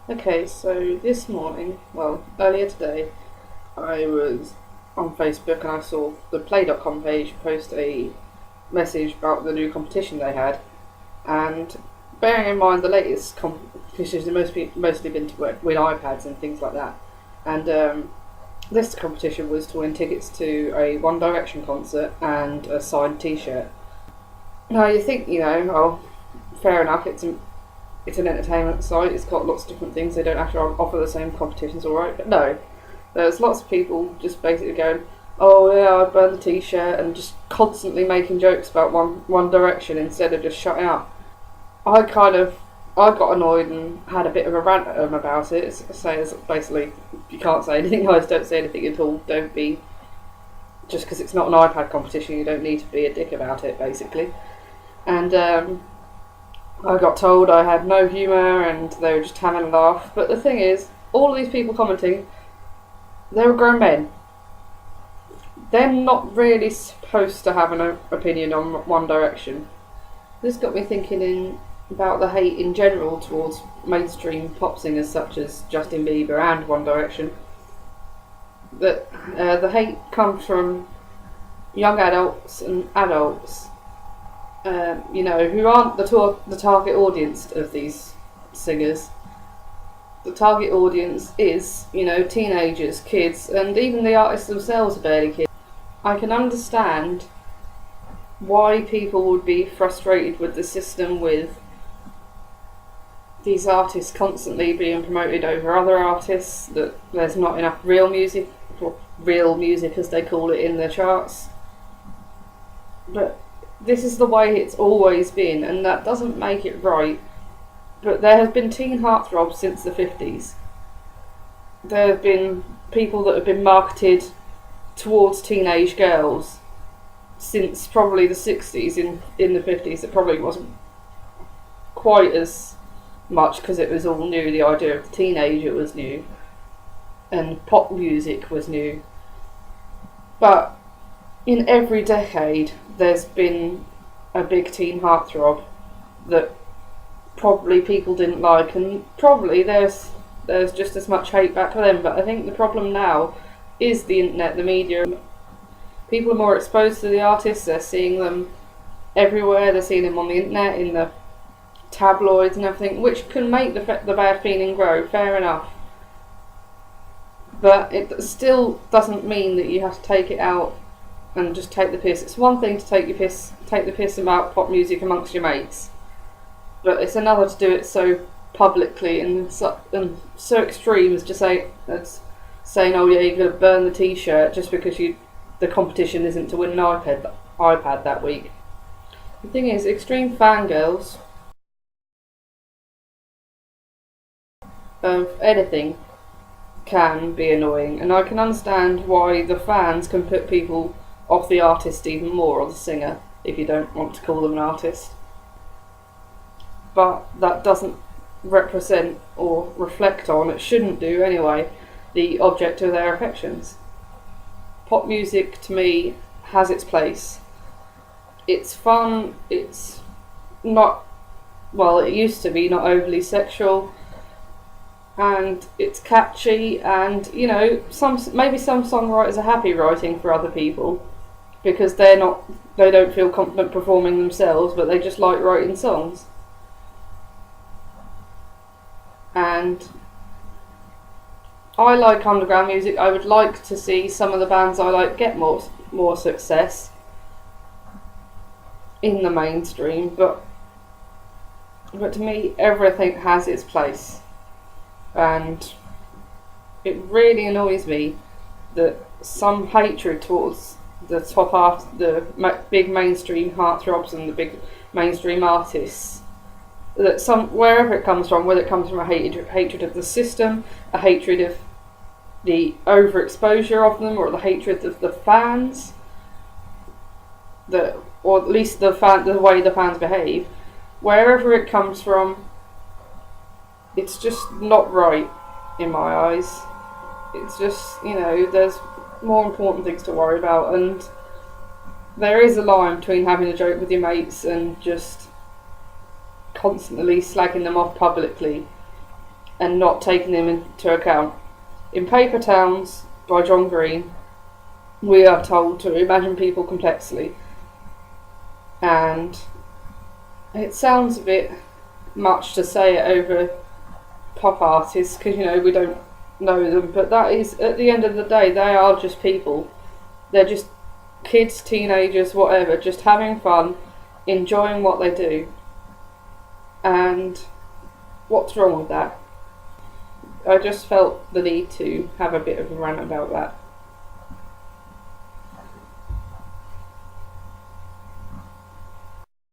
Okay, so this morning, well, earlier today, I was on Facebook and I saw the play.com page post a message about the new competition they had. And bearing in mind the latest competitions have mostly been to win iPads and things like that. And this competition was to win tickets to a One Direction concert and a signed T-shirt. Now you think, oh, fair enough, it's an entertainment site, it's got lots of different things, they don't have to offer the same competitions, alright, but no. There's lots of people just basically going, oh yeah, I burned the T-shirt, and just constantly making jokes about One Direction instead of just shutting up. I got annoyed and had a bit of a rant at them about it. It's basically, you can't say anything, guys, don't say anything at all, don't be, just because it's not an iPad competition, you don't need to be a dick about it, basically. And I got told I had no humour and they were just having a laugh. But the thing is, all of these people commenting, they were grown men. They're not really supposed to have an opinion on One Direction. This got me thinking about the hate in general towards mainstream pop singers such as Justin Bieber and One Direction. That the hate comes from young adults and adults, who aren't the target audience of these singers. The target audience is, teenagers, kids, and even the artists themselves are barely kids. I can understand why people would be frustrated with the system, with these artists constantly being promoted over other artists, that there's not enough real music, or real music as they call it, in the charts. But this is the way it's always been, and that doesn't make it right. But there has been teen heartthrobs since the 50s. There have been people that have been marketed towards teenage girls since probably the 60s. In the 50s, it probably wasn't quite as much because it was all new. The idea of the teenager was new, and pop music was new. But in every decade, there's been a big teen heartthrob that probably people didn't like, and probably there's just as much hate back then. But I think the problem now is the internet, the media. People are more exposed to the artists, they're seeing them everywhere, they're seeing them on the internet, in the tabloids and everything, which can make the bad feeling grow, fair enough. But it still doesn't mean that you have to take it out and just take the piss. It's one thing to take the piss about pop music amongst your mates, but it's another to do it so publicly and so extreme as to saying, oh yeah, you're going to burn the T-shirt just because the competition isn't to win an iPad that week. The thing is, extreme fangirls of anything can be annoying, and I can understand why the fans can put people off the artist even more, or the singer, if you don't want to call them an artist. But that doesn't represent or reflect on, it shouldn't do anyway, the object of their affections. Pop music, to me, has its place. It's fun, it's not, well, it used to be not overly sexual, and it's catchy, and maybe some songwriters are happy writing for other people because they don't feel confident performing themselves, but they just like writing songs. And I like underground music. I would like to see some of the bands I like get more success in the mainstream, but to me everything has its place. And it really annoys me that some hatred towards the top half, the big mainstream heartthrobs and the big mainstream artists, that wherever it comes from, whether it comes from a hatred of the system, a hatred of the overexposure of them, or the hatred of the fans, or at least the way the fans behave, wherever it comes from, it's just not right in my eyes. It's just, there's more important things to worry about, and there is a line between having a joke with your mates and just constantly slagging them off publicly. and not taking them into account. In Paper Towns by John Green, we are told to imagine people complexly, and it sounds a bit much to say it over pop artists because we don't know them, but that is, at the end of the day, they are just people. They're just kids, teenagers, whatever, just having fun, enjoying what they do. And what's wrong with that? I just felt the need to have a bit of a rant about that.